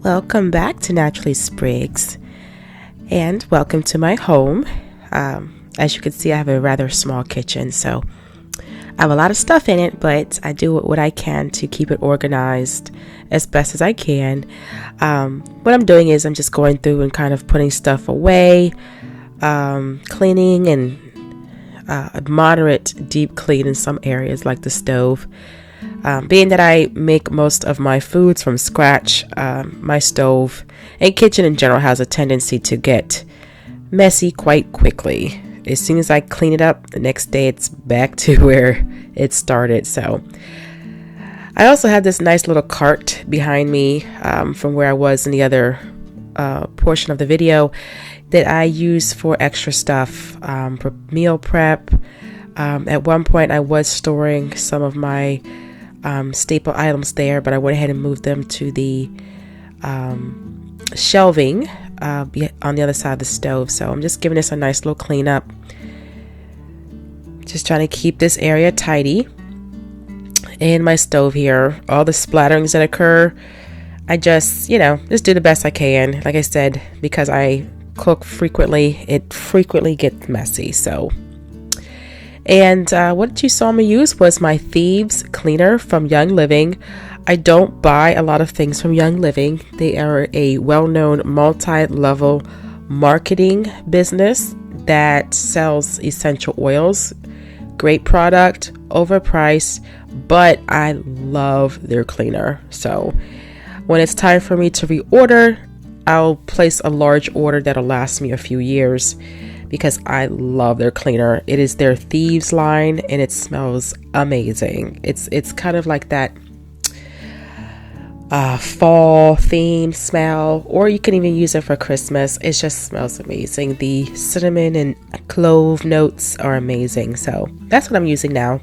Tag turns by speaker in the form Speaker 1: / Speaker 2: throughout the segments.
Speaker 1: Welcome back to Naturally Sprigs, and welcome to my home. As you can see, I have a rather small kitchen, so I have a lot of stuff in it, but I do what I can to keep it organized as best as I can. What I'm doing is I'm just going through and kind of putting stuff away, cleaning and a moderate deep clean in some areas like the stove. Being that I make most of my foods from scratch, my stove and kitchen in general has a tendency to get messy quite quickly. As soon as I clean it up, the next day it's back to where it started. So I also have this nice little cart behind me from where I was in the other portion of the video that I use for extra stuff for meal prep. At one point I was storing some of my staple items there, but I went ahead and moved them to the shelving on the other side of the stove. So I'm just giving this a nice little cleanup, just trying to keep this area tidy. And my stove here, all the splatterings that occur, I just do the best I can. Like I said, because I cook frequently, it frequently gets messy. And what you saw me use was my Thieves Cleaner from Young Living. I don't buy a lot of things from Young Living. They are a well-known multi-level marketing business that sells essential oils. Great product, overpriced, but I love their cleaner. So when it's time for me to reorder, I'll place a large order that'll last me a few years, because I love their cleaner. It is their Thieves line and it smells amazing. It's kind of like that fall theme smell, or you can even use it for Christmas. It just smells amazing. The cinnamon and clove notes are amazing. So that's what I'm using now.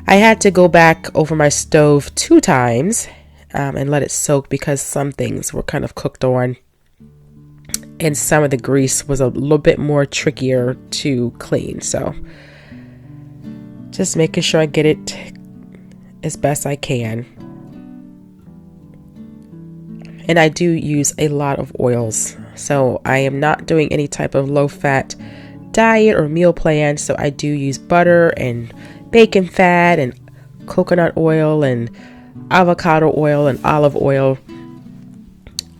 Speaker 1: I had to go back over my stove 2 times and let it soak, because some things were kind of cooked on and some of the grease was a little bit more trickier to clean. So just making sure I get it as best I can. And I do use a lot of oils. So I am not doing any type of low fat diet or meal plan. So I do use butter and bacon fat and coconut oil and avocado oil and olive oil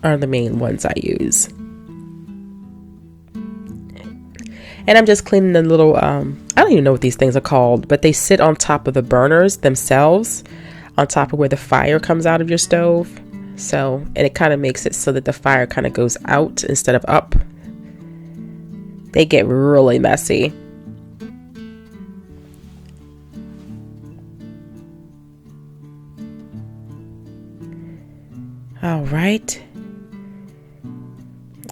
Speaker 1: are the main ones I use. And I'm just cleaning the little, I don't even know what these things are called, but they sit on top of the burners themselves, on top of where the fire comes out of your stove. So, and it kind of makes it so that the fire kind of goes out instead of up. They get really messy. All right.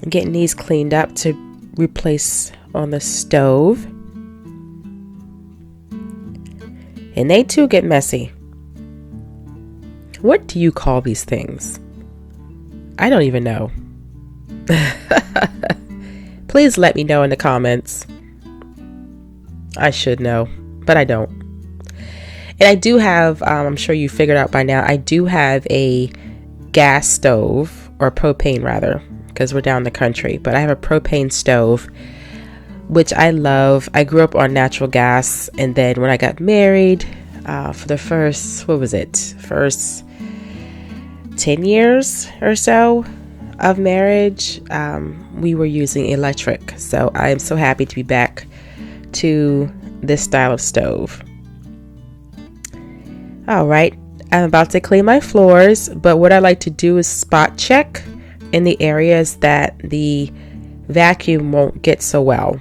Speaker 1: Getting these cleaned up to replace on the stove. And they too get messy. What do you call these things? I don't even know. Please let me know in the comments. I should know, but I don't. And I do have, I'm sure you figured out by now, I do have a gas stove, or propane rather, because we're down the country, but I have a propane stove, which I love. I grew up on natural gas, and then when I got married, for the first 10 years or so of marriage, we were using electric. So I am so happy to be back to this style of stove. All right, I'm about to clean my floors, but what I like to do is spot check in the areas that the vacuum won't get so well.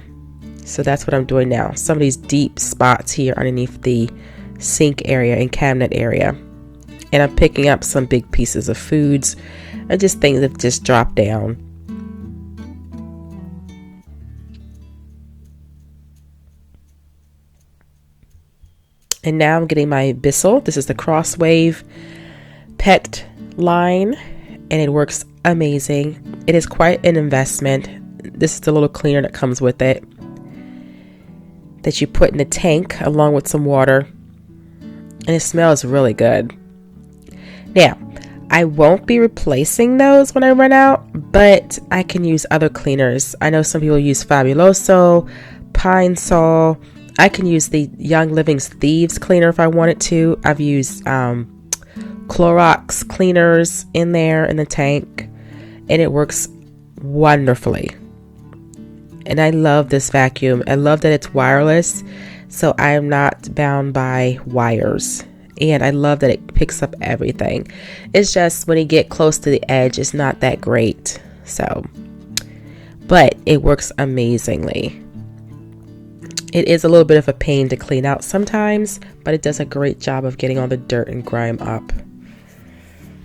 Speaker 1: So that's what I'm doing now. Some of these deep spots here underneath the sink area and cabinet area. And I'm picking up some big pieces of foods and just things that just drop down. And now I'm getting my Bissell. This is the Crosswave pet line, and it works amazing. It is quite an investment. This is the little cleaner that comes with it, that you put in the tank along with some water, and it smells really good. Now, I won't be replacing those when I run out, but I can use other cleaners. I know some people use Fabuloso, Pine Sol. I can use the Young Living's Thieves cleaner if I wanted to. I've used Clorox cleaners in there in the tank, and it works wonderfully. And I love this vacuum. I love that it's wireless, so I am not bound by wires. And I love that it picks up everything. It's just when you get close to the edge, it's not that great. So, but it works amazingly. It is a little bit of a pain to clean out sometimes, but it does a great job of getting all the dirt and grime up.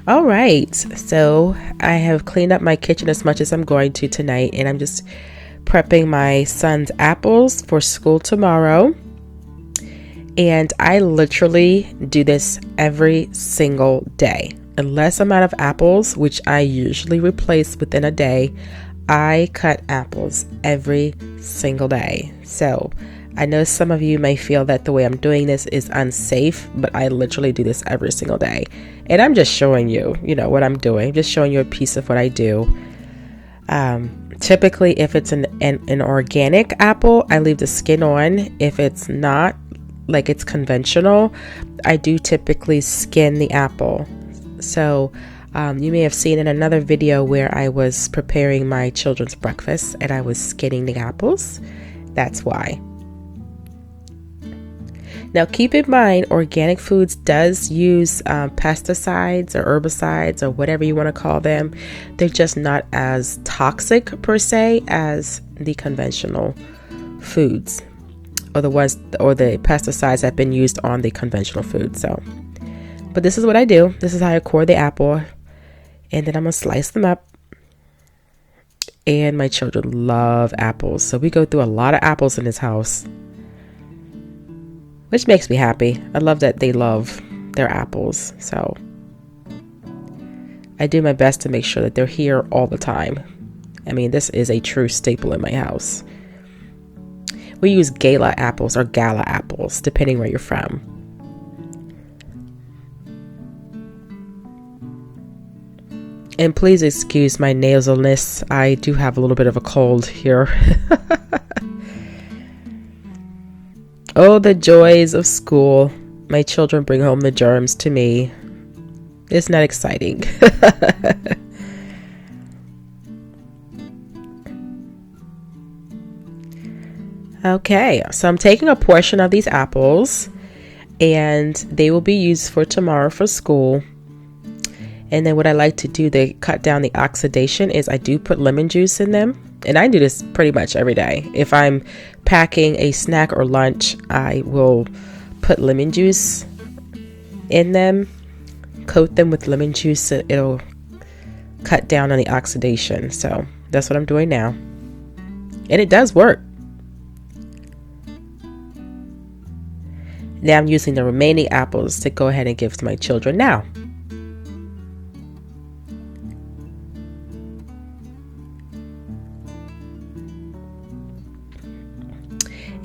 Speaker 1: All right, so I have cleaned up my kitchen as much as I'm going to tonight, and I'm just prepping my son's apples for school tomorrow. And I literally do this every single day. Unless I'm out of apples, which I usually replace within a day, I cut apples every single day. So I know some of you may feel that the way I'm doing this is unsafe, but I literally do this every single day. And I'm just showing you, what I'm doing. Just showing you a piece of what I do. Typically, if it's an organic apple, I leave the skin on. If it's not, like it's conventional, I do typically skin the apple. So you may have seen in another video where I was preparing my children's breakfast and I was skinning the apples. That's why. Now keep in mind, organic foods does use pesticides or herbicides or whatever you want to call them. They're just not as toxic per se as the conventional foods, or the pesticides that have been used on the conventional food. So, but this is what I do. This is how I core the apple, and then I'm gonna slice them up. And my children love apples, so we go through a lot of apples in this house, which makes me happy. I love that they love their apples. So I do my best to make sure that they're here all the time. I mean, this is a true staple in my house. We use gala apples or gala apples, depending where you're from. And please excuse my nasalness. I do have a little bit of a cold here. Oh, the joys of school. My children bring home the germs to me. It's not exciting. Okay, so I'm taking a portion of these apples and they will be used for tomorrow for school. And then what I like to do to cut down the oxidation is I do put lemon juice in them. And I do this pretty much every day. If I'm packing a snack or lunch, I will put lemon juice in them, coat them with lemon juice. So it'll cut down on the oxidation. So that's what I'm doing now. And it does work. Now I'm using the remaining apples to go ahead and give to my children now.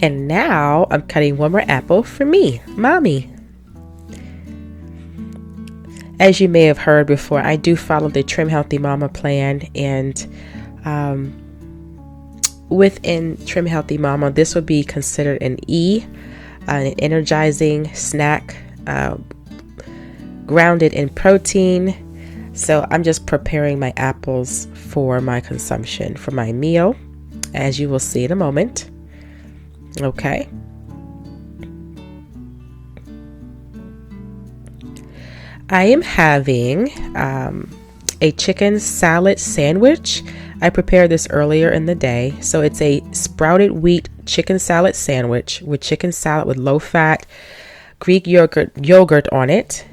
Speaker 1: And now I'm cutting one more apple for me, Mommy. As you may have heard before, I do follow the Trim Healthy Mama plan, and within Trim Healthy Mama, this would be considered an E, an energizing snack, grounded in protein. So I'm just preparing my apples for my consumption, for my meal, as you will see in a moment. Okay. I am having a chicken salad sandwich. I prepared this earlier in the day. So it's a sprouted wheat chicken salad sandwich with chicken salad with low fat Greek yogurt on it.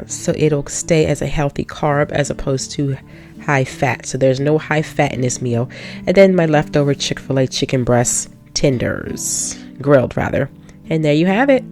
Speaker 1: So it'll stay as a healthy carb as opposed to high fat. So there's no high fat in this meal. And then my leftover Chick-fil-A chicken breast tenders, grilled rather. And there you have it.